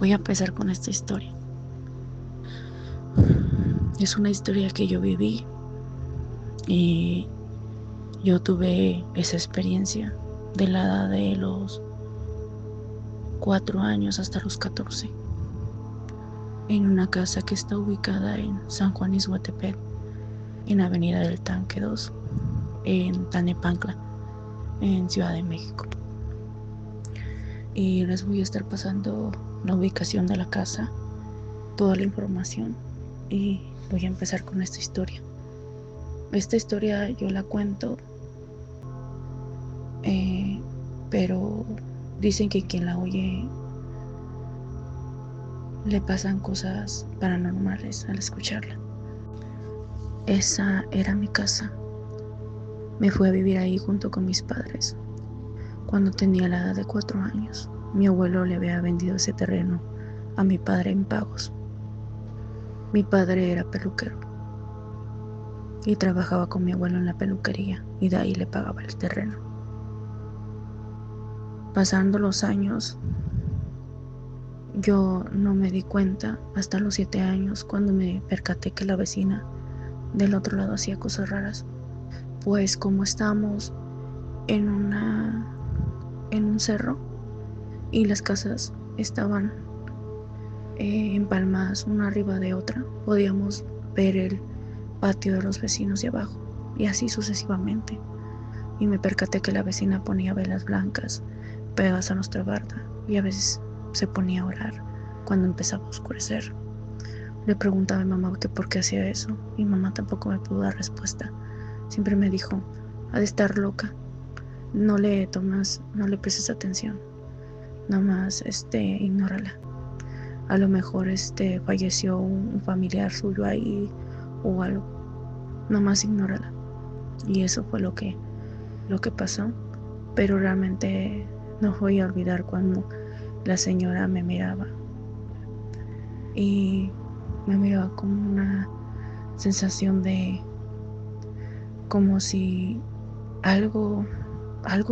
Voy a empezar con esta historia. Es una historia que yo viví y yo tuve esa experiencia de la edad de los 4 años hasta los 14 en una casa que está ubicada en San Juan Ixhuatepec, en Avenida del Tanque 2, en Tlalnepantla, en Ciudad de México. Y les voy a estar pasando la ubicación de la casa, toda la información, y voy a empezar con esta historia. Esta historia yo la cuento, pero dicen que quien la oye le pasan cosas paranormales al escucharla. Esa era mi casa. Me fui a vivir ahí junto con mis padres cuando tenía la edad de 4 años. Mi abuelo le había vendido ese terreno a mi padre en pagos. Mi padre era peluquero y trabajaba con mi abuelo en la peluquería, y de ahí le pagaba el terreno. Pasando los años, yo no me di cuenta hasta los 7 años, cuando me percaté que la vecina del otro lado hacía cosas raras. Pues como estamos en un cerro y las casas estaban empalmadas una arriba de otra, podíamos ver el patio de los vecinos de abajo, y así sucesivamente. Y me percaté que la vecina ponía velas blancas pegadas a nuestra barda, y a veces se ponía a orar cuando empezaba a oscurecer. Le preguntaba a mi mamá que por qué hacía eso, y mamá tampoco me pudo dar respuesta. Siempre me dijo: ha de estar loca, no le prestes atención, nomás ignórala. A lo mejor falleció un familiar suyo ahí o algo, nomás ignórala. Y eso fue lo que pasó. Pero realmente no voy a olvidar cuando la señora me miraba, y me miraba con una sensación de como si algo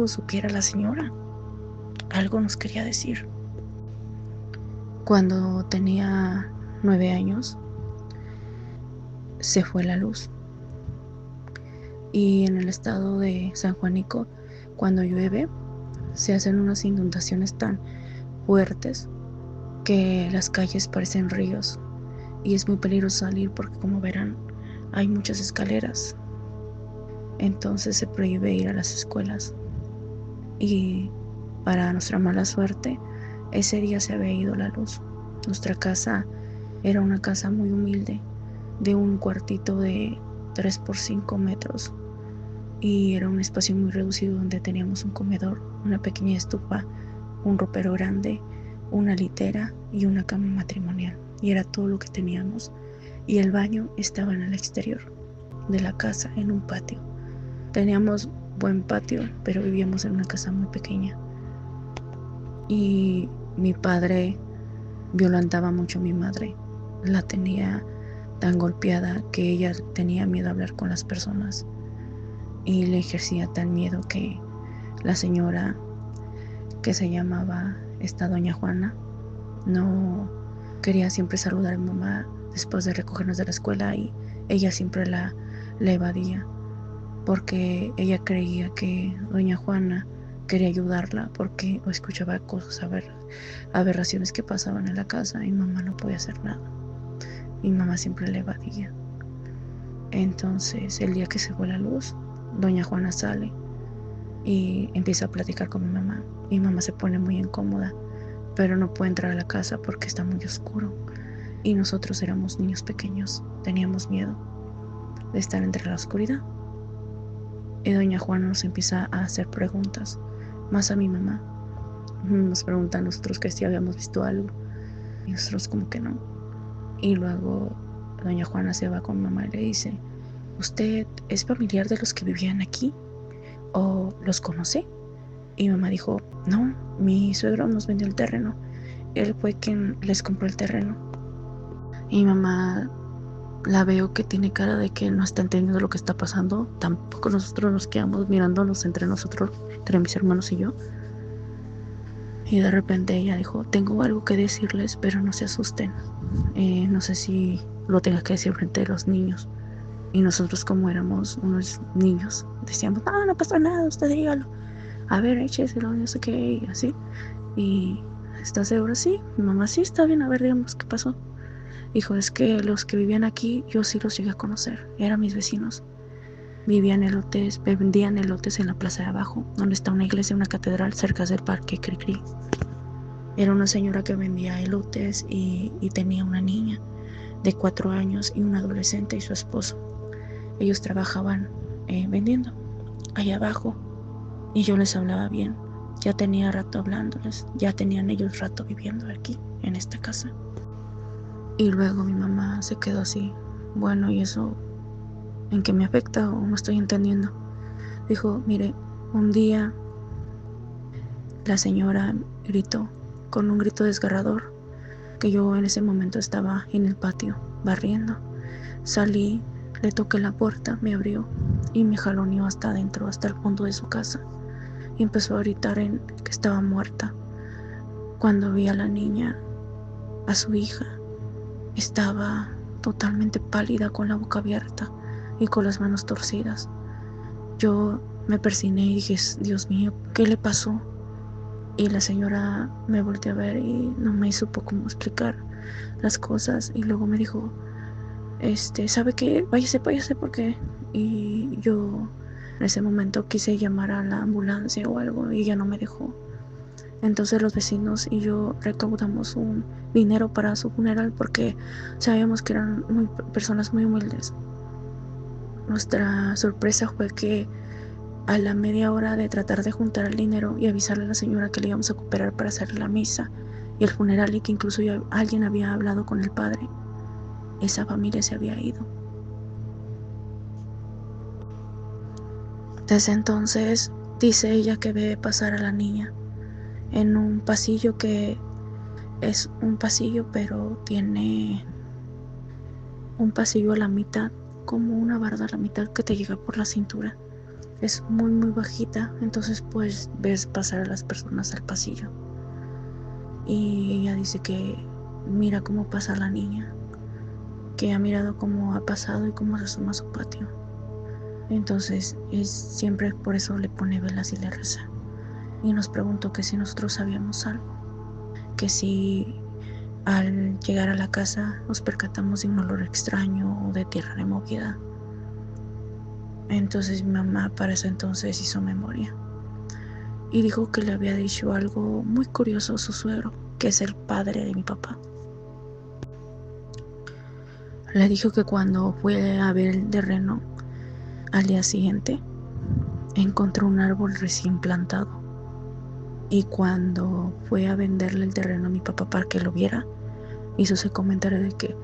supiera la señora, algo nos quería decir. Cuando tenía 9 años se fue la luz, y en el estado de San Juanico, cuando llueve, se hacen unas inundaciones tan fuertes que las calles parecen ríos, y es muy peligroso salir porque, como verán, hay muchas escaleras. Entonces se prohíbe ir a las escuelas, y para nuestra mala suerte, ese día se había ido la luz. Nuestra casa era una casa muy humilde, de un cuartito de 3 por 5 metros, y era un espacio muy reducido donde teníamos un comedor, una pequeña estufa, un ropero grande, una litera y una cama matrimonial, y era todo lo que teníamos. Y el baño estaba en el exterior de la casa, en un patio. Teníamos buen patio, pero vivíamos en una casa muy pequeña. Y mi padre violentaba mucho a mi madre. La tenía tan golpeada que ella tenía miedo a hablar con las personas, y le ejercía tal miedo que la señora, que se llamaba doña Juana, no quería siempre saludar a mi mamá después de recogernos de la escuela, y ella siempre la evadía, porque ella creía que doña Juana quería ayudarla, porque escuchaba cosas, aberraciones que pasaban en la casa, y mamá no podía hacer nada. Mi mamá siempre la evadía. Entonces, el día que se fue la luz, doña Juana sale y empieza a platicar con mi mamá. Mi mamá se pone muy incómoda, pero no puede entrar a la casa porque está muy oscuro, y nosotros éramos niños pequeños, teníamos miedo de estar entre la oscuridad. Y doña Juana nos empieza a hacer preguntas, más a mi mamá. Nos pregunta a nosotros que si habíamos visto algo, y nosotros como que no. Y luego doña Juana se va con mamá y le dice: ¿usted es familiar de los que vivían aquí o los conoce? Y mamá dijo: no, mi suegro nos vendió el terreno, él fue quien les compró el terreno. Y mamá la veo que tiene cara de que no está entendiendo lo que está pasando. Tampoco nosotros nos quedamos mirándonos entre nosotros, entre mis hermanos y yo. Y de repente ella dijo, tengo algo que decirles, pero no se asusten. No sé si lo tenga que decir frente a los niños. Y nosotros, como éramos unos niños, decíamos, no, no pasa nada, usted dígalo. A ver, écheselo, no sé qué, y así. Y ¿estás segura? Sí, mi mamá, sí, está bien, a ver, digamos qué pasó. Dijo, es que los que vivían aquí, yo sí los llegué a conocer, eran mis vecinos. Vivían elotes, vendían elotes en la plaza de abajo, donde está una iglesia, una catedral, cerca del parque Cricri. Era una señora que vendía elotes y tenía una niña de 4 años y un adolescente y su esposo. Ellos trabajaban vendiendo allá abajo y yo les hablaba bien. Ya tenía rato hablándoles, ya tenían ellos rato viviendo aquí, en esta casa. Y luego mi mamá se quedó así, bueno, ¿y eso en qué me afecta o no estoy entendiendo? Dijo, mire, un día la señora gritó con un grito desgarrador, que yo en ese momento estaba en el patio barriendo. Salí, le toqué la puerta, me abrió y me jaloneó hasta adentro, hasta el fondo de su casa, y empezó a gritar que estaba muerta. Cuando vi a la niña, a su hija, estaba totalmente pálida, con la boca abierta y con las manos torcidas. Yo me persigné y dije, Dios mío, ¿qué le pasó? Y la señora me volteó a ver y no me supo cómo explicar las cosas. Y luego me dijo, ¿sabe qué? Váyase porque... Y yo en ese momento quise llamar a la ambulancia o algo y ella no me dejó. Entonces los vecinos y yo recaudamos un dinero para su funeral porque sabíamos que eran personas muy humildes. Nuestra sorpresa fue que a la media hora de tratar de juntar el dinero y avisarle a la señora que le íbamos a cooperar para hacer la misa y el funeral, y que incluso alguien había hablado con el padre, esa familia se había ido. Desde entonces dice ella que ve pasar a la niña en un pasillo que es un pasillo, pero tiene un pasillo a la mitad, como una barda a la mitad que te llega por la cintura. Es muy muy bajita, entonces pues ves pasar a las personas al pasillo. Y ella dice que mira cómo pasa la niña, que ha mirado cómo ha pasado y cómo se asoma a su patio. Entonces siempre por eso le pone velas y le reza. Y nos preguntó que si nosotros sabíamos algo, que si al llegar a la casa nos percatamos de un olor extraño o de tierra removida. Entonces mi mamá para ese entonces hizo memoria y dijo que le había dicho algo muy curioso a su suegro, que es el padre de mi papá. Le dijo que cuando fue a ver el terreno al día siguiente encontró un árbol recién plantado, y cuando fue a venderle el terreno a mi papá para que lo viera, hizo ese comentario de que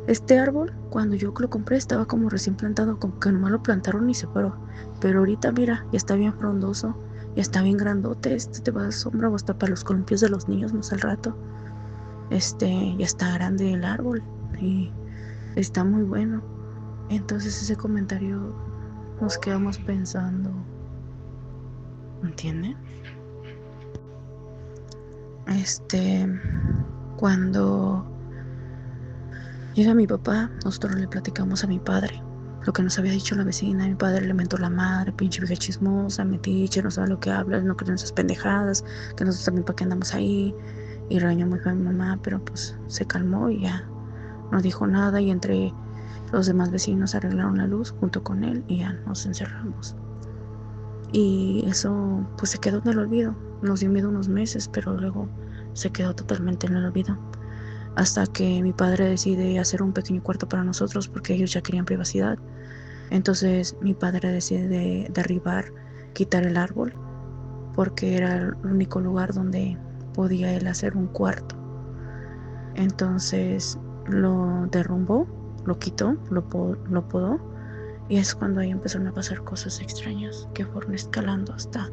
este árbol, cuando yo lo compré, estaba como recién plantado, como que nomás lo plantaron y se paró, pero ahorita mira, ya está bien frondoso, ya está bien grandote, te va a dar sombra o hasta para los columpios de los niños más al rato. Ya está grande el árbol y está muy bueno. Entonces ese comentario nos quedamos pensando, ¿entienden? Cuando llega mi papá, nosotros le platicamos a mi padre lo que nos había dicho la vecina. Mi padre le mentó la madre, pinche vieja chismosa, metiche, no sabe lo que hablas, no creen esas pendejadas, que nosotros también para qué andamos ahí. Y regañó muy feo a mi mamá, pero pues se calmó y ya no dijo nada, y entre los demás vecinos arreglaron la luz junto con él y ya nos encerramos. Y eso pues se quedó en el olvido. Nos dio miedo unos meses, pero luego se quedó totalmente en el olvido. Hasta que mi padre decide hacer un pequeño cuarto para nosotros porque ellos ya querían privacidad. Entonces mi padre decide derribar, quitar el árbol, porque era el único lugar donde podía él hacer un cuarto. Entonces lo derrumbó, lo quitó, lo podó, y es cuando ahí empezaron a pasar cosas extrañas que fueron escalando hasta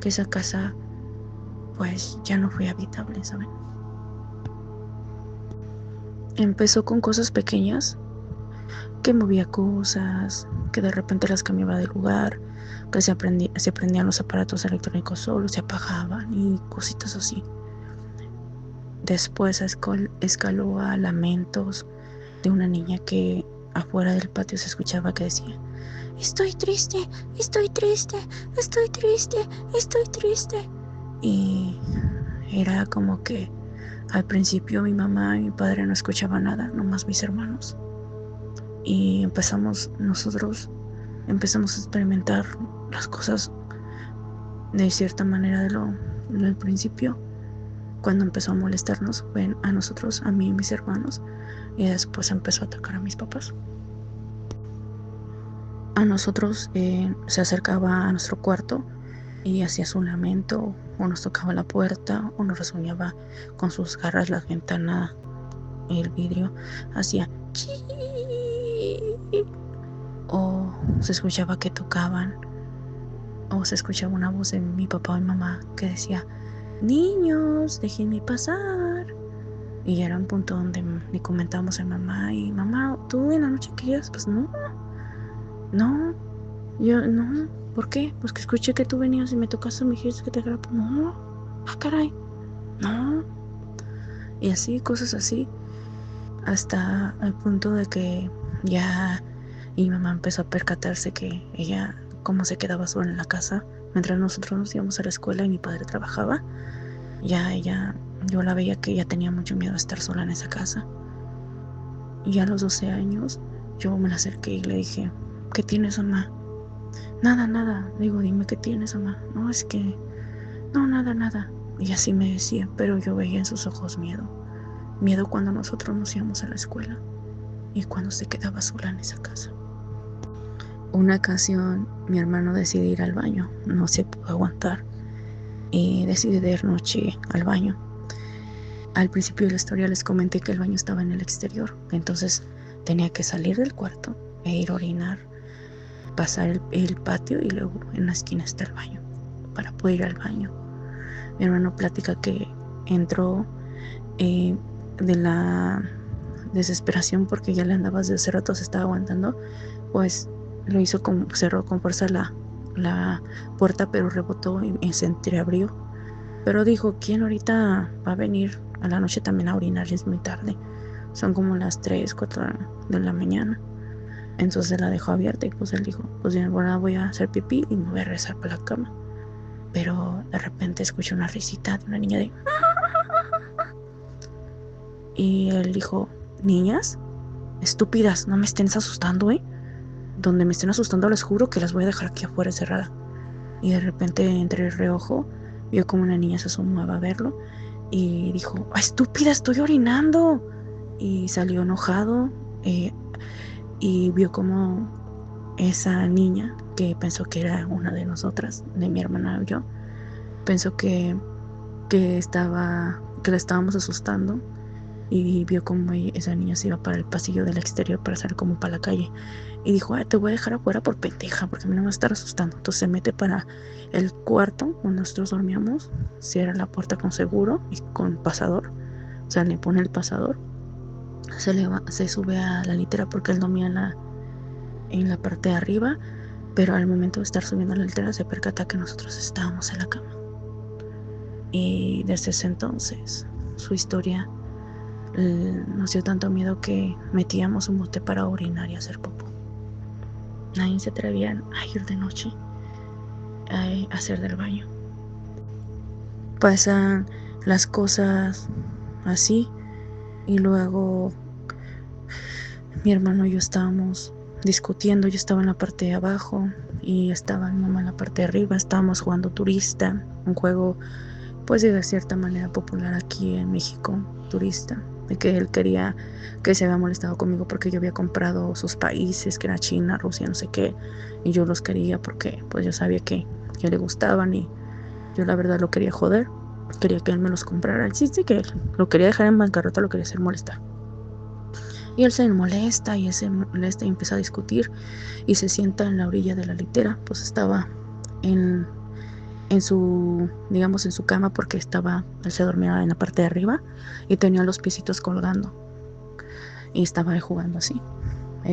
que esa casa pues ya no fue habitable, ¿saben? Empezó con cosas pequeñas, que movía cosas, que de repente las cambiaba de lugar, que se prendían los aparatos electrónicos solos, se apagaban y cositas así. Después escaló a lamentos de una niña que afuera del patio se escuchaba que decía: estoy triste, estoy triste, estoy triste, estoy triste. Y era como que al principio mi mamá y mi padre no escuchaban nada, nomás mis hermanos. Y nosotros empezamos a experimentar las cosas de cierta manera del principio. Cuando empezó a molestarnos fue a nosotros, a mí y mis hermanos, y después empezó a atacar a mis papás. A nosotros se acercaba a nuestro cuarto y hacía su lamento, o nos tocaba la puerta, o nos rasguñaba con sus garras la ventana, el vidrio, hacía chi, o se escuchaba que tocaban, o se escuchaba una voz de mi papá o mi mamá que decía: niños, déjenme pasar. Y ya era un punto donde le comentábamos a mamá, y mamá, ¿tú en la noche querías? Pues no, yo no. ¿Por qué? Pues que escuché que tú venías y me tocaste, me dijiste que te agarraba. Pues no, caray, no. Y así, cosas así, hasta el punto de que ya mi mamá empezó a percatarse que ella, como se quedaba sola en la casa, mientras nosotros nos íbamos a la escuela y mi padre trabajaba, yo la veía que ella tenía mucho miedo a estar sola en esa casa. Y a los 12 años, yo me la acerqué y le dije: ¿qué tienes, mamá? Nada. Le digo: dime, ¿qué tienes, mamá? No, es que, no, nada. Y así me decía, pero yo veía en sus ojos miedo. Miedo cuando nosotros nos íbamos a la escuela y cuando se quedaba sola en esa casa. Una ocasión, mi hermano decidió ir al baño, no se pudo aguantar y decidió ir noche al baño. Al principio de la historia les comenté que el baño estaba en el exterior, entonces tenía que salir del cuarto e ir a orinar, pasar el patio y luego en la esquina está el baño para poder ir al baño. Mi hermano platica que entró de la desesperación porque ya le andaba desde hace rato, se estaba aguantando, pues lo hizo cerró con fuerza la puerta, pero rebotó y se entreabrió. Pero dijo: ¿quién ahorita va a venir a la noche también a orinar? Es muy tarde, son como las 3, 4 de la mañana. Entonces la dejó abierta y pues él dijo: pues bien, ahora voy a hacer pipí y me voy a regresar para la cama. Pero de repente escuché una risita de una niña de... Y él dijo: niñas, estúpidas, no me estén asustando, donde me estén asustando les juro que las voy a dejar aquí afuera encerrada. Y de repente, entre el reojo, vio como una niña se asomaba a verlo y dijo: estúpida, estoy orinando. Y salió enojado y vio como esa niña, que pensó que era una de nosotras, de mi hermana y yo, pensó que le estábamos asustando, y vio como esa niña se iba para el pasillo del exterior para salir como para la calle, y dijo: te voy a dejar afuera por pendeja, porque a mí no me va a estar asustando. Entonces se mete para el cuarto donde nosotros dormíamos, cierra la puerta con seguro y con pasador, o sea, le pone el pasador, se sube a la litera porque él dormía en la parte de arriba, pero al momento de estar subiendo a la litera se percata que nosotros estábamos en la cama. Y desde ese entonces su historia nos dio tanto miedo que metíamos un bote para orinar y hacer popó. Nadie se atrevía a ir de noche a hacer del baño. Pasan las cosas así, y luego mi hermano y yo estábamos discutiendo. Yo estaba en la parte de abajo y estaba mi mamá en la parte de arriba. Estábamos jugando Turista, un juego pues de cierta manera popular aquí en México, Turista, de que él quería, que se había molestado conmigo porque yo había comprado sus países, que era China, Rusia, no sé qué, y yo los quería porque pues yo sabía que le gustaban, y yo la verdad lo quería joder, quería que él me los comprara. El chiste que él lo quería dejar en bancarrota, lo quería hacer molestar. Y él se molesta y empieza a discutir y se sienta en la orilla de la litera. Pues estaba en su, digamos, en su cama, porque él se dormía en la parte de arriba y tenía los piecitos colgando y estaba ahí jugando así.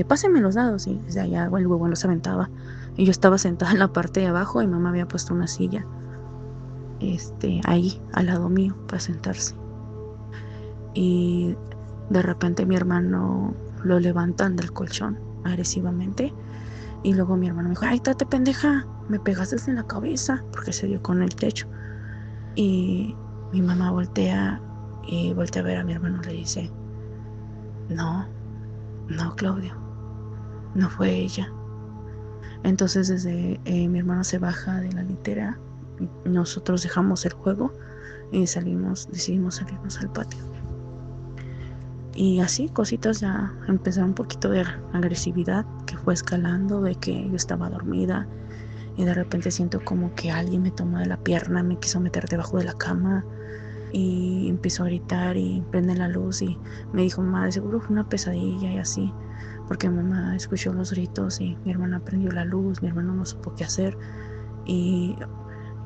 Pásenme los dados, y desde allá el huevo los aventaba, y yo estaba sentada en la parte de abajo y mamá había puesto una silla ahí al lado mío para sentarse. y de repente mi hermano lo levantan del colchón agresivamente y luego mi hermano me dijo, ay, tate pendeja, me pegaste en la cabeza porque se dio con el techo. Y mi mamá voltea a ver a mi hermano y le dice, no, Claudio, no fue ella. Entonces desde mi hermano se baja de la litera, nosotros dejamos el juego y decidimos salirnos al patio. Y así cositas ya empezaron, un poquito de agresividad que fue escalando, de que yo estaba dormida y de repente siento como que alguien me tomó de la pierna, me quiso meter debajo de la cama y empezó a gritar y prende la luz y me dijo, mamá, de seguro fue una pesadilla y así, porque mi mamá escuchó los gritos y mi hermana prendió la luz, mi hermano no supo qué hacer y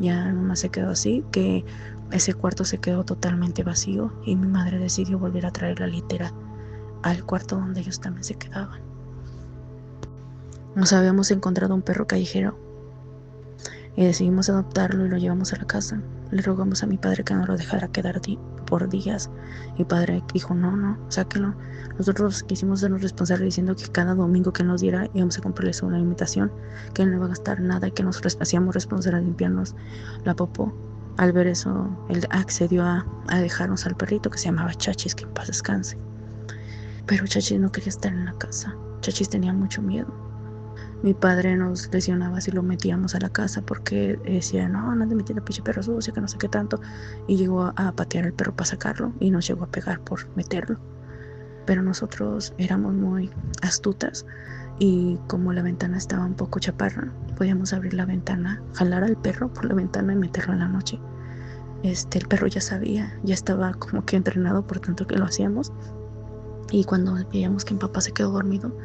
ya mi mamá se quedó así, que ese cuarto se quedó totalmente vacío y mi madre decidió volver a traer la litera al cuarto donde ellos también se quedaban. Nos habíamos encontrado un perro callejero y decidimos adoptarlo y lo llevamos a la casa. Le rogamos a mi padre que no lo dejara quedar por días. Mi padre dijo, no, sáquelo. Nosotros quisimos sernos responsables diciendo que cada domingo que nos diera íbamos a comprarles una alimentación, que él no iba a gastar nada y que nos hacíamos responsables de limpiarnos la popó. Al ver eso, él accedió a dejarnos al perrito que se llamaba Chachis, que en paz descanse. Pero Chachis no quería estar en la casa. Chachis tenía mucho miedo. Mi padre nos lesionaba si lo metíamos a la casa porque decía, no te metas a pinche perro sucio, que no sé qué tanto. Y llegó a patear al perro para sacarlo y nos llegó a pegar por meterlo. Pero nosotros éramos muy astutas y como la ventana estaba un poco chaparra, podíamos abrir la ventana, jalar al perro por la ventana y meterlo en la noche. El perro ya sabía, ya estaba como que entrenado por tanto que lo hacíamos. Y cuando veíamos que mi papá se quedó dormido,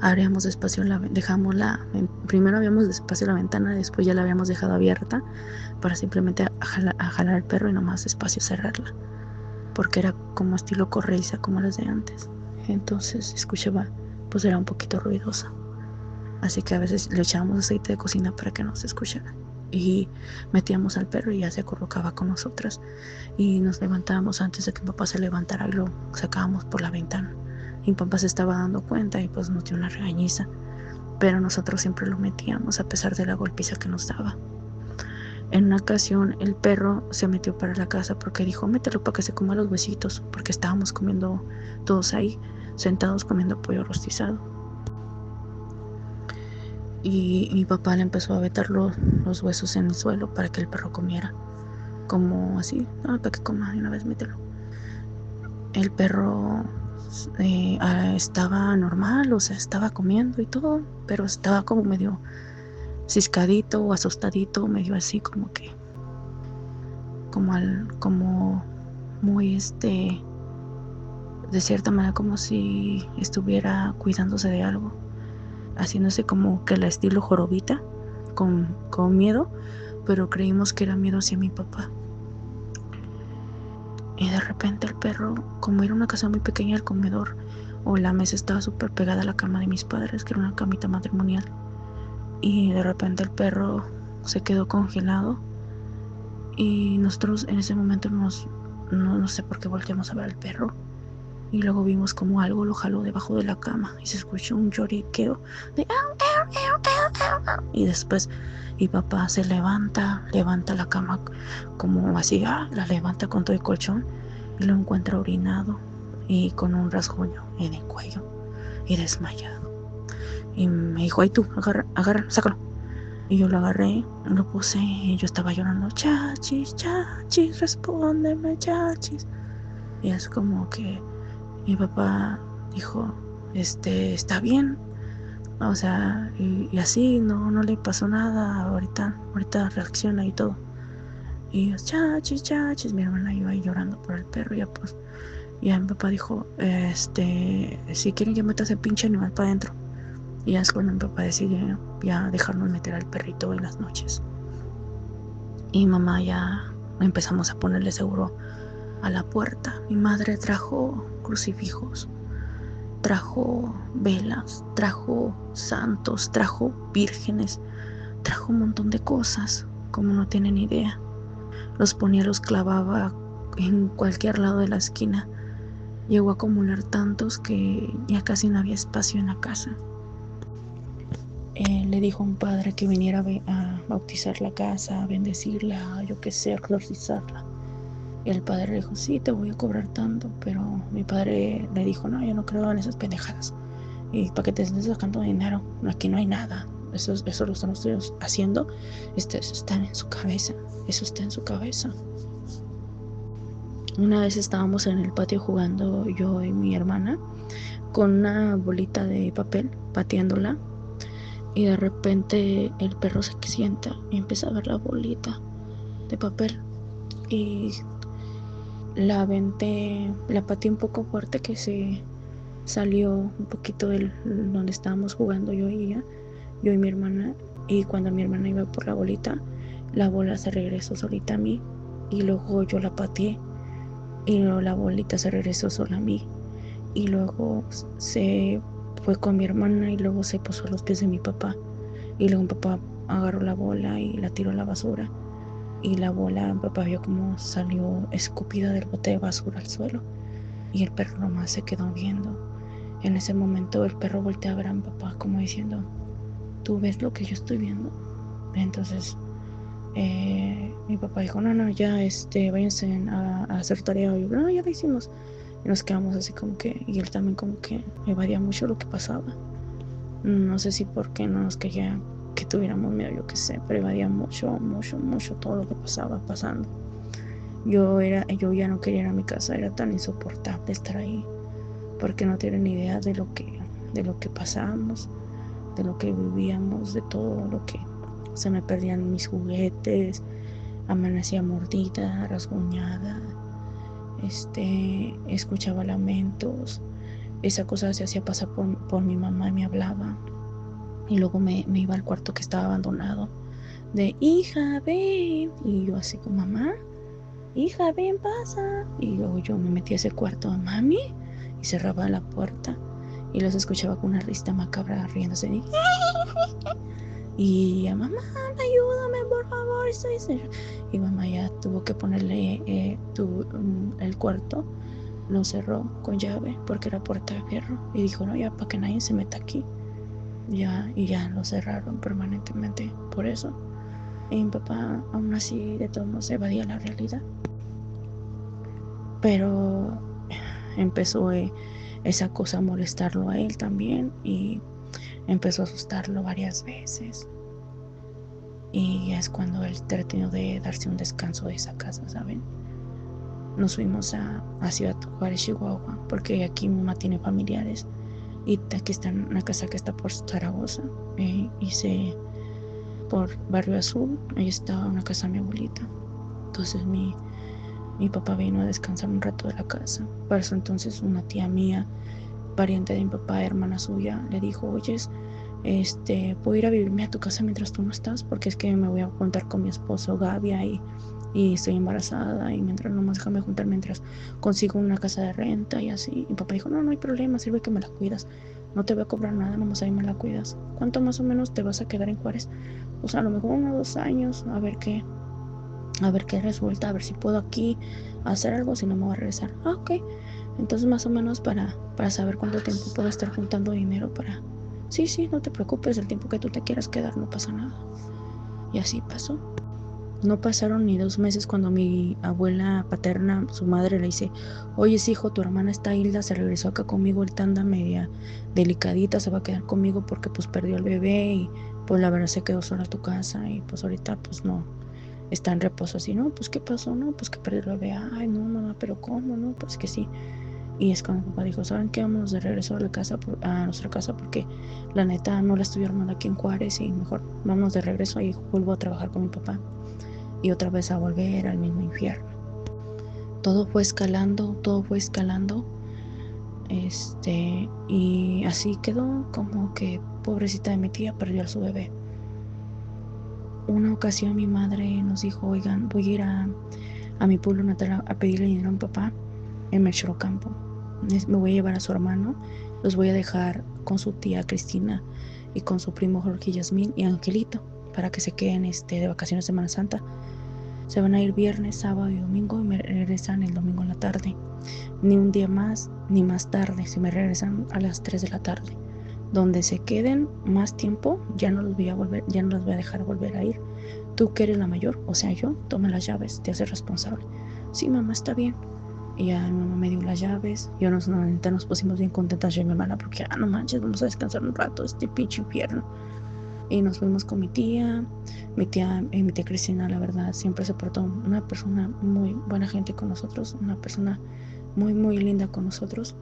abríamos despacio primero abríamos despacio la ventana, después ya la habíamos dejado abierta para simplemente jalar al perro y nomás despacio cerrarla, porque era como estilo correiza, como las de antes. Entonces escuchaba, pues era un poquito ruidosa, así que a veces le echábamos aceite de cocina para que no se escuchara y metíamos al perro y ya se acurrucaba con nosotras y nos levantábamos antes de que mi papá se levantara y lo sacábamos por la ventana. Y mi papá se estaba dando cuenta y pues nos dio una regañiza, pero nosotros siempre lo metíamos a pesar de la golpiza que nos daba. En una ocasión el perro se metió para la casa porque dijo, mételo para que se coma los huesitos, porque estábamos comiendo todos ahí, sentados comiendo pollo rostizado. Y mi papá le empezó a vetar los huesos en el suelo para que el perro comiera, como así, para que coma, y una vez mételo. El perro estaba normal, o sea, estaba comiendo y todo, pero estaba como medio ciscadito o asustadito, medio así como que, como muy de cierta manera como si estuviera cuidándose de algo, haciéndose como que el estilo jorobita, con miedo, pero creímos que era miedo hacia mi papá. Y de repente el perro, como era una casa muy pequeña, el comedor o la mesa estaba súper pegada a la cama de mis padres, que era una camita matrimonial, y de repente el perro se quedó congelado y nosotros en ese momento no sé por qué volteamos a ver al perro y luego vimos como algo lo jaló debajo de la cama y se escuchó un lloriqueo de y después mi papá se levanta la cama como así, la levanta con todo el colchón y lo encuentra orinado y con un rasguño en el cuello y desmayado. Y me dijo, ay tú, agarra, sácalo. Y yo lo agarré, lo puse y yo estaba llorando, Chachis, respóndeme, Chachis. Y es como que mi papá dijo, está bien, o sea, y así no le pasó nada, ahorita reacciona y todo. Y yo, Chachis, mi hermana iba ahí llorando por el perro, ya pues, ya mi papá dijo, si quieren ya metas el pinche animal para adentro. Y ya es cuando mi papá decidió ya dejarnos meter al perrito en las noches. Y mamá ya empezamos a ponerle seguro a la puerta. Mi madre trajo crucifijos, trajo velas, trajo santos, trajo vírgenes, trajo un montón de cosas, como no tienen idea. Los ponía, los clavaba en cualquier lado de la esquina llegó a acumular tantos que ya casi no había espacio en la casa. Le dijo a un padre que viniera a bautizar la casa, a bendecirla, yo qué sé, a exorcizarla. Y el padre le dijo, sí, te voy a cobrar tanto, pero mi padre le dijo, no, yo no creo en esas pendejadas. Y para que te estés sacando dinero, aquí no hay nada. Eso lo están ustedes haciendo, eso está en su cabeza, eso está en su cabeza. Una vez estábamos en el patio jugando yo y mi hermana con una bolita de papel, pateándola, y de repente el perro se sienta y empieza a ver la bolita de papel y la aventé, la pateé un poco fuerte que se salió un poquito del donde estábamos jugando yo y mi hermana, y cuando mi hermana iba por la bolita, la bola se regresó solita a mí y luego yo la pateé y luego la bolita se regresó sola a mí y luego se fue con mi hermana y luego se puso a los pies de mi papá y luego mi papá agarró la bola y la tiró a la basura y la bola, mi papá vio cómo salió escupida del bote de basura al suelo y el perro nomás se quedó viendo. En ese momento el perro voltea a ver a mi papá como diciendo, ¿tú ves lo que yo estoy viendo? Entonces mi papá dijo, no, ya váyanse a hacer tarea. Y yo, no, ya lo hicimos. Y nos quedamos así como que, y él también como que evadía mucho lo que pasaba. No sé si porque no nos quería que tuviéramos miedo, yo qué sé, pero evadía mucho todo lo que pasaba pasando. Yo ya no quería ir a mi casa, era tan insoportable estar ahí, porque no tienen ni idea de lo que pasábamos, de lo que vivíamos, de todo lo que se me perdían mis juguetes, amanecía mordida, rasguñada, escuchaba lamentos, esa cosa se hacía pasar por mi mamá y me hablaba, y luego me iba al cuarto que estaba abandonado, de hija, ven, y yo así como mamá, hija, ven, pasa, y luego yo me metí a ese cuarto, mami, y cerraba la puerta, y los escuchaba con una risa macabra riéndose, y a mamá, ayúdame, por favor, y mamá ya tuvo que ponerle el cuarto, lo cerró con llave porque era puerta de fierro y dijo, no, ya para que nadie se meta aquí, y ya lo cerraron permanentemente por eso. Y mi papá aún así de todos modos evadía la realidad, pero empezó esa cosa a molestarlo a él también y empezó a asustarlo varias veces. Y es cuando él trató de darse un descanso de esa casa, ¿saben? Nos fuimos a Ciudad Juárez, Chihuahua, porque aquí mi mamá tiene familiares. Y aquí está una casa que está por Zaragoza. Hice por Barrio Azul, ahí está una casa de mi abuelita. Entonces mi papá vino a descansar un rato de la casa. Para eso entonces una tía mía, pariente de mi papá, hermana suya, le dijo, oyes, puedo ir a vivirme a tu casa mientras tú no estás, porque es que me voy a juntar con mi esposo Gavia y estoy embarazada y mientras nomás déjame juntar mientras consigo una casa de renta y así. Y papá dijo, no hay problema, sirve que me la cuidas, no te voy a cobrar nada, nomás ahí me la cuidas. ¿Cuánto más o menos te vas a quedar en Juárez? Pues a lo mejor 1 o 2 años, a ver qué resulta, a ver si puedo aquí hacer algo, si no me voy a regresar. Ok, entonces más o menos para saber cuánto tiempo puedo estar juntando dinero para... Sí, no te preocupes, el tiempo que tú te quieras quedar no pasa nada. Y así pasó. No pasaron ni 2 meses cuando mi abuela paterna, su madre, le dice, oye, hijo, tu hermana está Hilda, se regresó acá conmigo, ahorita anda media delicadita, se va a quedar conmigo porque pues perdió al bebé y pues la verdad se quedó sola a tu casa y pues ahorita pues no, está en reposo. Así, no, pues qué pasó, no, pues que perdió el bebé. Ay, no, mamá, pero ¿cómo? No, pues que sí. Y es cuando mi papá dijo, ¿saben qué? Vámonos de regreso a nuestra casa porque la neta no la estoy armando aquí en Juárez y mejor vámonos de regreso y vuelvo a trabajar con mi papá y otra vez a volver al mismo infierno. Todo fue escalando, y así quedó como que pobrecita de mi tía perdió a su bebé. Una ocasión mi madre nos dijo, oigan, voy a ir a mi pueblo natal a pedirle dinero a mi papá en Melchorocampo. Me voy a llevar a su hermano, los voy a dejar con su tía Cristina y con su primo Jorge Yasmín y Angelito para que se queden de vacaciones de Semana Santa. Se van a ir viernes, sábado y domingo y me regresan el domingo en la tarde. Ni un día más ni más tarde, si me regresan a las 3 de la tarde. Donde se queden más tiempo, ya no los voy a dejar volver a ir. Tú que eres la mayor, o sea yo, toma las llaves, te haces responsable. Sí, mamá, está bien. Y ya mi mamá me dio las llaves. Nos pusimos bien contentas yo y mi hermana porque, no manches, vamos a descansar un rato, este pinche infierno. Y nos fuimos con mi tía Cristina, la verdad, siempre se portó una persona muy buena gente con nosotros, una persona muy, muy linda con nosotros.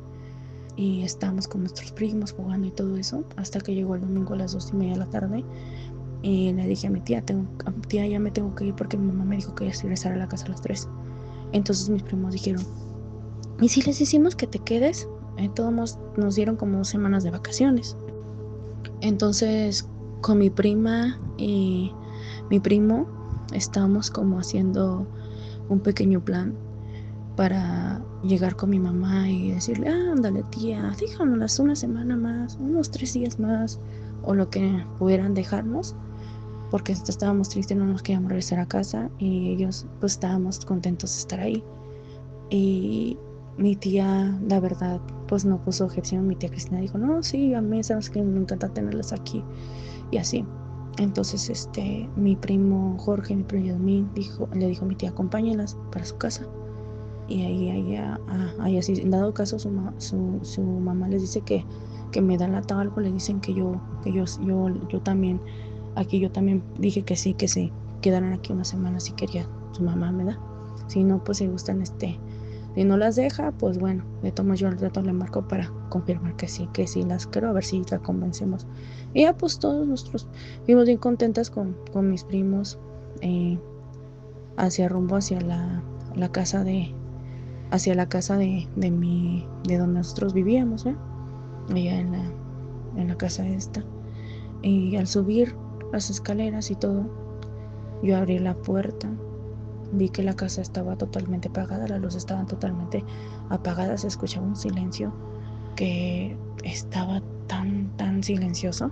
Y estábamos con nuestros primos jugando y todo eso, hasta que llegó el domingo a las 2:30 de la tarde. Y le dije a mi tía, ya me tengo que ir porque mi mamá me dijo que ya se regresara a la casa a las 3. Entonces mis primos dijeron, ¿y si les decimos que te quedes? Todos nos dieron como 2 semanas de vacaciones. Entonces con mi prima y mi primo estábamos como haciendo un pequeño plan para llegar con mi mamá y decirle, ándale tía, déjanos una semana más, unos 3 días más, o lo que pudieran dejarnos, porque estábamos tristes, no nos queríamos regresar a casa y ellos pues estábamos contentos de estar ahí. Y mi tía, la verdad, pues no puso objeción. Mi tía Cristina dijo, no, sí, a mí sabes que me encanta tenerlas aquí y así. Entonces mi primo Jorge, mi primo Yasmín le dijo a mi tía, acompáñelas para su casa. Y ahí así, en dado caso su mamá les dice que me da lata algo, le dicen que yo también, aquí yo también dije que sí, quedaran aquí una semana si quería su mamá, me da. Si no, pues si gustan, si no las deja, pues bueno, le tomo yo el rato, le marco para confirmar que sí las quiero, a ver si la convencemos. Y ya pues todos nosotros fuimos bien contentas con mis primos, rumbo hacia la casa de donde nosotros vivíamos, allá en la casa esta. Y al subir las escaleras y todo, yo abrí la puerta, vi que la casa estaba totalmente apagada, las luces estaban totalmente apagadas, se escuchaba un silencio que estaba tan silencioso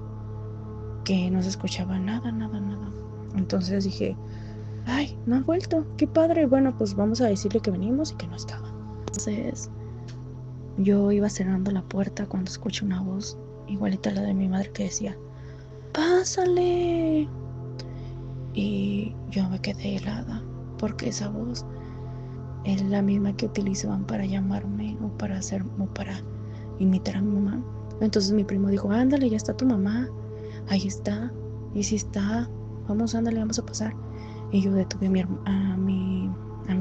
que no se escuchaba nada. Entonces dije, ay, no ha vuelto, qué padre, bueno, pues vamos a decirle que venimos y que no estaba. Entonces yo iba cerrando la puerta cuando escuché una voz igualita a la de mi madre que decía, ¡pásale! Y yo me quedé helada porque esa voz es la misma que utilizaban para llamarme o para imitar a mi mamá. Entonces mi primo dijo, ándale, ya está tu mamá, ahí está, y si está, ándale, vamos a pasar. Y yo detuve a mi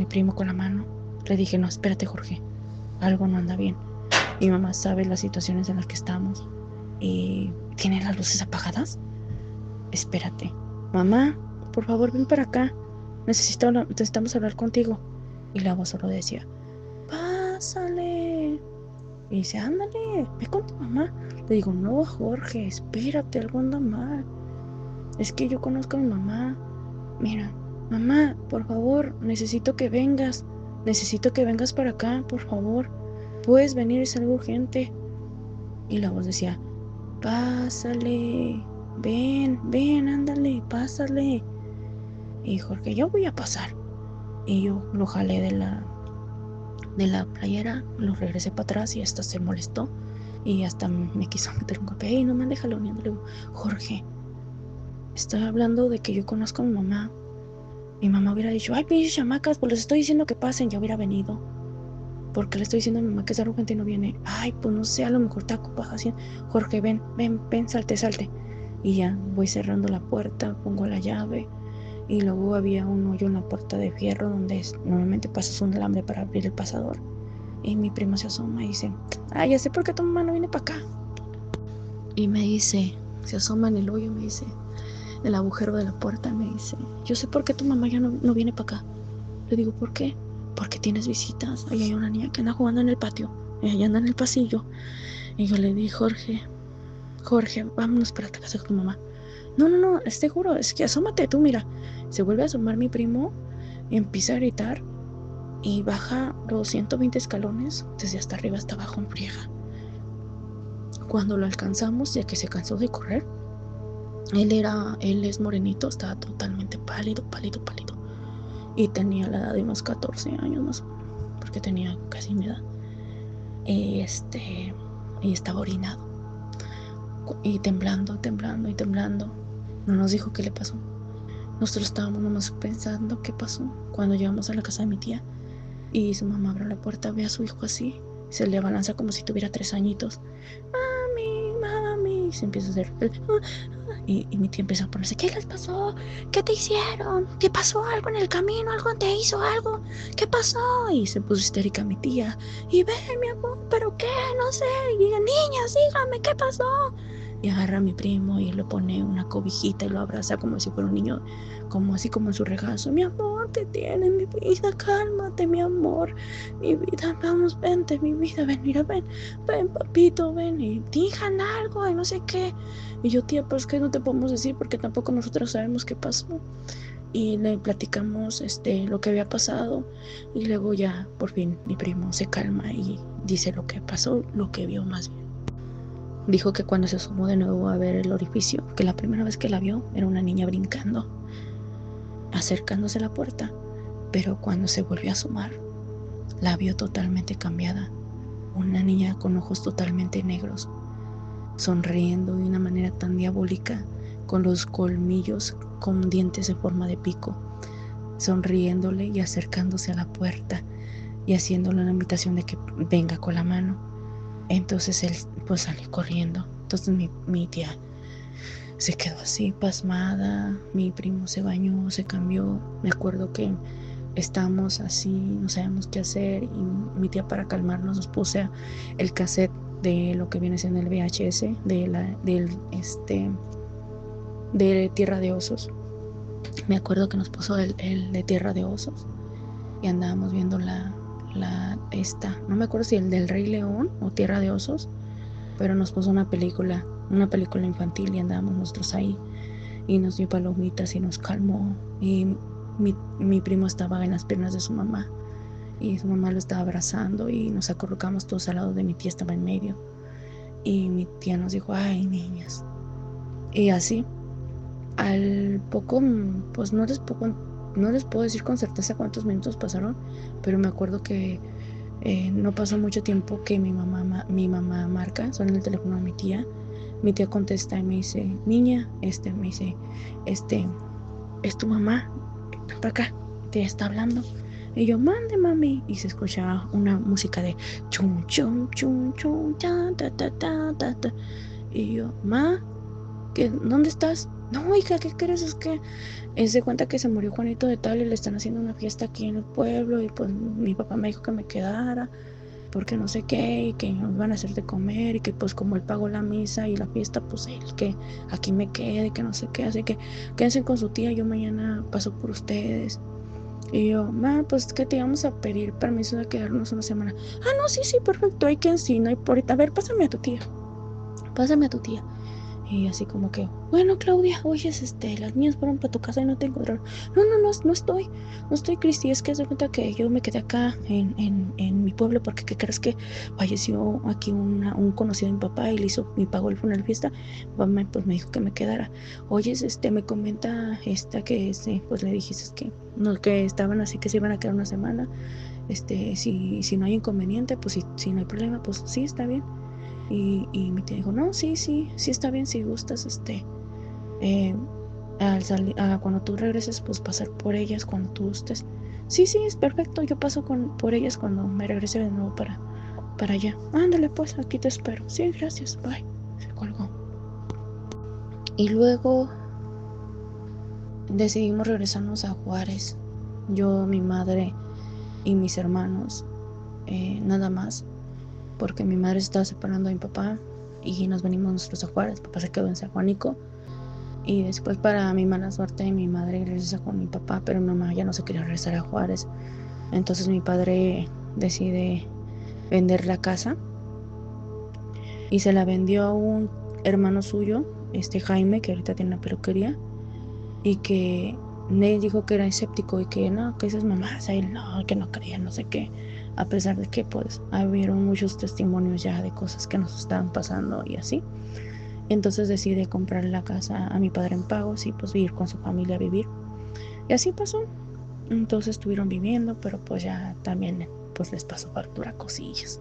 primo con la mano. Le dije, no, espérate, Jorge, algo no anda bien. Mi mamá sabe las situaciones en las que estamos y tiene las luces apagadas. Espérate, mamá, por favor, ven para acá. Necesitamos hablar contigo. Y la voz solo decía, pásale. Y dice, ándale, ve con tu mamá. Le digo, no, Jorge, espérate, algo anda mal. Es que yo conozco a mi mamá. Mira, mamá, por favor, necesito que vengas para acá, por favor. Puedes venir, es algo urgente. Y la voz decía, pásale, ven, ándale, pásale. Y Jorge, yo voy a pasar. Y yo lo jalé de la playera, lo regresé para atrás y hasta se molestó. Y hasta me quiso meter un golpe. ¡Ey, no me deja uniendo! Le digo, Jorge, estoy hablando de que yo conozco a mi mamá. Mi mamá hubiera dicho, ay, pinches chamacas, pues les estoy diciendo que pasen, ya hubiera venido. Porque le estoy diciendo a mi mamá que es algo urgente y no viene. Ay, pues no sé, a lo mejor está ocupada así. Jorge, ven, salte. Y ya voy cerrando la puerta, pongo la llave. Y luego había un hoyo en la puerta de fierro donde normalmente pasas un alambre para abrir el pasador. Y mi primo se asoma y dice, ya sé por qué tu mamá no viene para acá. Y me dice, se asoma en el hoyo, me dice, el agujero de la puerta, me dice, yo sé por qué tu mamá ya no viene para acá. Le digo, ¿por qué? Porque tienes visitas. Ahí hay una niña que anda jugando en el patio, ella anda en el pasillo. Y yo le dije, Jorge, vámonos para la casa con tu mamá. No, te juro, es que asómate tú, mira. Se vuelve a asomar mi primo y empieza a gritar y baja los 120 escalones desde hasta arriba hasta abajo en friega. Cuando lo alcanzamos, ya que se cansó de correr, él es morenito, estaba totalmente pálido. y tenía la edad de unos 14 años más, porque tenía casi mi edad. Y estaba orinado y temblando. No nos dijo qué le pasó. Nosotros estábamos nomás pensando qué pasó cuando llegamos a la casa de mi tía y su mamá abrió la puerta, ve a su hijo así, se le abalanza como si tuviera 3 añitos. Mami, y se empieza a hacer y mi tía empieza a ponerse, ¿qué les pasó? ¿Qué te hicieron? ¿Te pasó algo en el camino? ¿Algo te hizo algo? ¿Qué pasó? Y se puso histérica mi tía. Y ven, mi amor, ¿pero qué? No sé. Y diga, niñas, dígame, ¿qué pasó? Y agarra a mi primo y le pone una cobijita y lo abraza como si fuera un niño, como así como en su regazo. Mi amor, te tiene, mi vida, cálmate, mi amor, mi vida, vamos, vente, mi vida, ven, mira, ven, papito, ven, y digan algo, y no sé qué. Y yo, tía, pues que no te podemos decir porque tampoco nosotros sabemos qué pasó. Y le platicamos lo que había pasado y luego ya por fin mi primo se calma y dice lo que pasó, lo que vio más bien. Dijo que cuando se asomó de nuevo a ver el orificio, que la primera vez que la vio era una niña brincando, acercándose a la puerta, pero cuando se volvió a asomar, la vio totalmente cambiada, una niña con ojos totalmente negros, sonriendo de una manera tan diabólica, con los colmillos con dientes en forma de pico, sonriéndole y acercándose a la puerta y haciéndole una invitación de que venga con la mano. Entonces él pues salió corriendo. Entonces mi tía se quedó así pasmada, mi primo se bañó, se cambió. Me acuerdo que estábamos así, no sabíamos qué hacer y mi tía para calmarnos nos puse el cassette de lo que viene siendo el VHS de Tierra de Osos. Me acuerdo que nos puso el de Tierra de Osos y andábamos viendo no me acuerdo si el del Rey León o Tierra de Osos, pero nos puso una película infantil y andábamos nosotros ahí y nos dio palomitas y nos calmó y mi primo estaba en las piernas de su mamá y su mamá lo estaba abrazando y nos acurrucamos todos al lado de mi tía, estaba en medio y mi tía nos dijo, ay, niñas, y así al poco, pues no les puedo decir con certeza cuántos minutos pasaron, pero me acuerdo que no pasó mucho tiempo que mi mamá marca, suena el teléfono de mi tía contesta y me dice, niña, me dice, es tu mamá, está acá, te está hablando. Y yo, mande, mami, y se escuchaba una música de chum, chum, chum, chum, ta, ta, ta, ta, ta, ta. Y yo, ¿dónde estás? No, hija, ¿qué crees? Es que se cuenta que se murió Juanito de tal y le están haciendo una fiesta aquí en el pueblo y pues mi papá me dijo que me quedara porque no sé qué y que nos van a hacer de comer y que pues como él pagó la misa y la fiesta, pues él que aquí me quede, que no sé qué, así que quédense con su tía, yo mañana paso por ustedes. Y yo, pues que te íbamos a pedir permiso de quedarnos una semana. No, sí, perfecto, hay que sí, no hay por ahorita. A ver, pásame a tu tía. Y así como que, bueno, Claudia, oye, las niñas fueron para tu casa y no te encontraron. No estoy, Cristi, es que haz de cuenta que yo me quedé acá en mi pueblo porque ¿qué crees que falleció aquí un conocido de mi papá y me pagó el funeral fiesta? Pues me dijo que me quedara. Oye, me comenta que pues le dijiste que no, que estaban así que se iban a quedar una semana. Si no hay inconveniente, pues si no hay problema, pues sí, está bien. Y mi tía dijo, no, sí está bien, si gustas, cuando tú regreses, pues pasar por ellas cuando tú gustes. Sí, es perfecto, yo paso por ellas cuando me regrese de nuevo para allá. Ándale, pues, aquí te espero. Sí, gracias, bye. Se colgó. Y luego decidimos regresarnos a Juárez. Yo, mi madre y mis hermanos, nada más, porque mi madre se estaba separando de mi papá y nos venimos nosotros a Juárez. Papá se quedó en San Juanico y después, para mi mala suerte, mi madre regresa con mi papá, pero mi mamá ya no se quería regresar a Juárez. Entonces mi padre decide vender la casa y se la vendió a un hermano suyo, Jaime, que ahorita tiene una peluquería, y que él dijo que era escéptico y que no, que esas mamás, él no, que no creía, no sé qué, a pesar de que pues hubieron muchos testimonios ya de cosas que nos estaban pasando y así. Entonces decide comprar la casa a mi padre en pagos y pues ir con su familia a vivir. Y así pasó. Entonces estuvieron viviendo, pero pues ya también pues les pasó factura cosillas.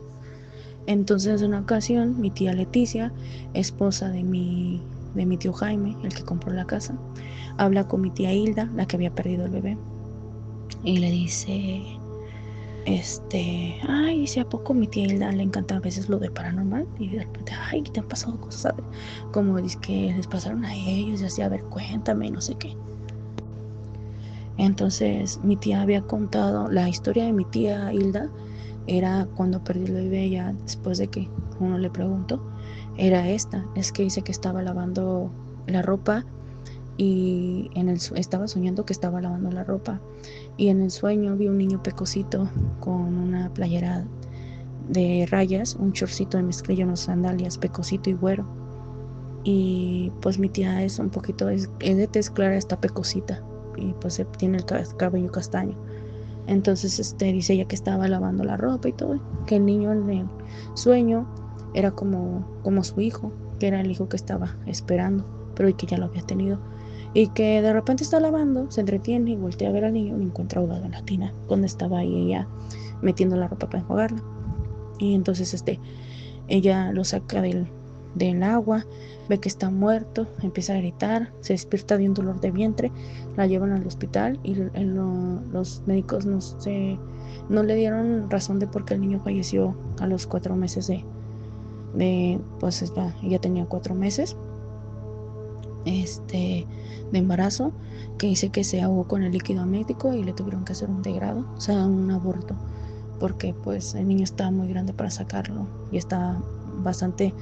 Entonces en una ocasión mi tía Leticia, esposa de mi tío Jaime, el que compró la casa, habla con mi tía Hilda, la que había perdido el bebé, y le dice, ay, dice, ¿a poco mi tía Hilda le encanta a veces lo de paranormal? Y de repente, ay, ¿te han pasado cosas? ¿Sabes? Como dice que les pasaron a ellos, y así, a ver, cuéntame, no sé qué. Entonces mi tía había contado, la historia de mi tía Hilda era cuando perdió el bebé, ya después de que uno le preguntó, era esta, es que dice que estaba lavando la ropa y estaba soñando que estaba lavando la ropa y en el sueño vi un niño pecosito con una playera de rayas, un shortcito de mezclilla, unas sandalias, pecosito y güero. Y pues mi tía es un poquito, es de tez clara, está pecosita y pues tiene el cabello castaño. Entonces dice ella que estaba lavando la ropa y todo, que el niño en el sueño era como su hijo, que era el hijo que estaba esperando, pero y que ya lo había tenido. Y que de repente está lavando, se entretiene y voltea a ver al niño y lo encuentra ahogado en la tina, donde estaba ahí ella metiendo la ropa para enjuagarla. Y entonces ella lo saca del agua, ve que está muerto, empieza a gritar, se despierta de un dolor de vientre, la llevan al hospital y los médicos no le dieron razón de por qué el niño falleció a los 4 meses pues ella tenía 4 meses de embarazo, que dice que se ahogó con el líquido amniótico y le tuvieron que hacer un degrado, o sea, un aborto, porque pues el niño estaba muy grande para sacarlo y estaba bastante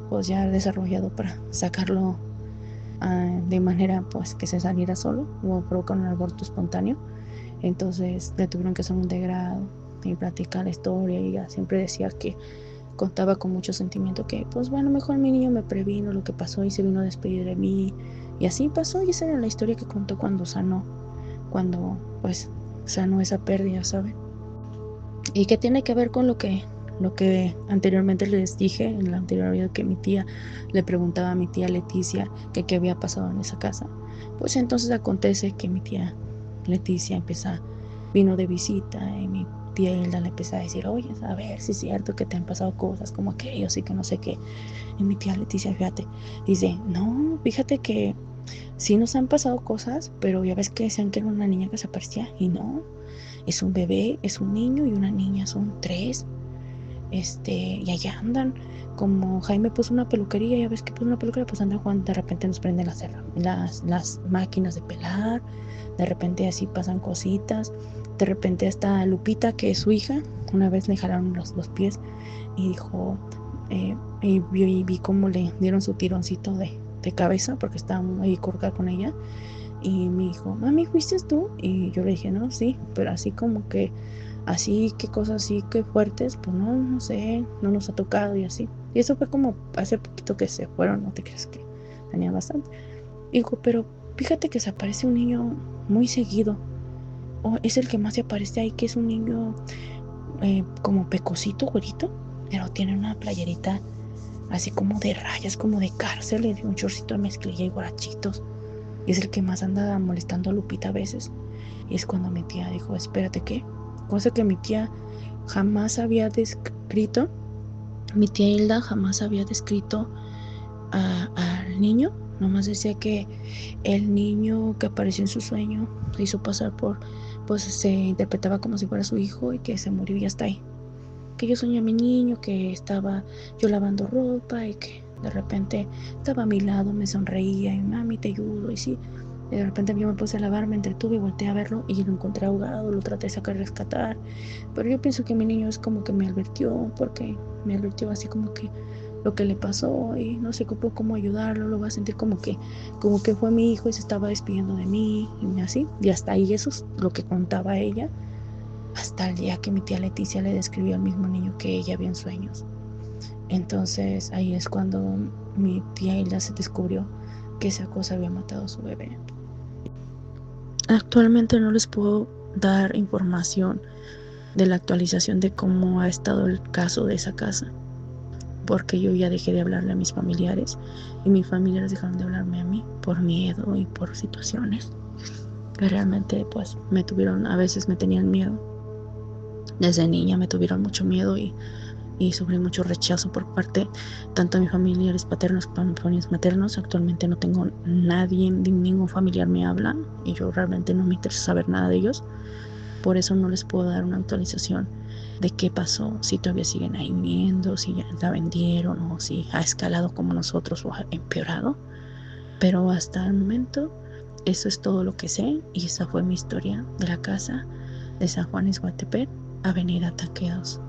pues ya desarrollado para sacarlo de manera pues que se saliera solo o provocar un aborto espontáneo. Entonces le tuvieron que hacer un degrado y platicar la historia y ella siempre decía que contaba con mucho sentimiento que pues bueno, mejor mi niño me previno lo que pasó y se vino a despedir de mí y así pasó. Y esa era la historia que contó cuando pues sanó esa pérdida, ¿saben? Y que tiene que ver con lo que anteriormente les dije en la anterior video, que mi tía le preguntaba a mi tía Leticia que qué había pasado en esa casa. Pues entonces acontece que mi tía Leticia vino de visita y mi tía Hilda le empezó a decir, oye, a ver si es cierto que te han pasado cosas como aquellos y que no sé qué. Y mi tía Leticia, fíjate, dice, no, fíjate que sí nos han pasado cosas, pero ya ves que decían que era una niña que se aparecía y no, es un bebé, es un niño y una niña, son 3. Y allá andan, como Jaime puso una peluquería, ya ves que puso una peluquería, pues anda Juan, de repente nos prenden las máquinas de pelar, de repente así pasan cositas, de repente hasta Lupita, que es su hija, una vez le jalaron los pies y dijo, y vi cómo le dieron su tironcito de cabeza, porque estaba ahí colgada con ella, y me dijo, mami, ¿fuiste tú? Y yo le dije, no, sí, pero así como que así, qué cosas así que fuertes, pues no sé, no nos ha tocado y así. Y eso fue como hace poquito que se fueron, no te creas que tenía bastante. Dijo, pero fíjate que se aparece un niño muy seguido. O es el que más se aparece ahí, que es un niño como pecosito, güerito, pero tiene una playerita así como de rayas, como de cárcel, y un chorcito de mezclilla y guarachitos. Y es el que más anda molestando a Lupita a veces. Y es cuando mi tía dijo, espérate, ¿qué? Cosa que mi tía jamás había descrito, mi tía Hilda jamás había descrito al niño, nomás decía que el niño que apareció en su sueño se hizo pasar pues se interpretaba como si fuera su hijo y que se murió y ya está ahí. Que yo soñé a mi niño, que estaba yo lavando ropa y que de repente estaba a mi lado, me sonreía y mami, te ayudo, y sí. Y de repente yo me puse a lavar, me entretuve y volteé a verlo y lo encontré ahogado, lo traté de sacar y rescatar. Pero yo pienso que mi niño es como que me advirtió, porque me advirtió así como que lo que le pasó y no sé cómo ayudarlo, lo va a sentir como que fue mi hijo y se estaba despidiendo de mí y así. Y hasta ahí eso es lo que contaba ella, hasta el día que mi tía Leticia le describió al mismo niño que ella vio en sueños. Entonces ahí es cuando mi tía Hilda se descubrió que esa cosa había matado a su bebé. Actualmente no les puedo dar información de la actualización de cómo ha estado el caso de esa casa, porque yo ya dejé de hablarle a mis familiares y mis familiares dejaron de hablarme a mí por miedo y por situaciones. que realmente pues me tuvieron, a veces me tenían miedo. Desde niña me tuvieron mucho miedo y sufrí mucho rechazo por parte tanto de mis familiares paternos como de mis familiares maternos. Actualmente no tengo nadie, ningún familiar me habla y yo realmente no me interesa saber nada de ellos. Por eso no les puedo dar una actualización de qué pasó, si todavía siguen ahí viviendo, si ya la vendieron o si ha escalado como nosotros o ha empeorado. Pero hasta el momento eso es todo lo que sé y esa fue mi historia de la casa de San Juan Izhuatepec, Avenida Taqueos.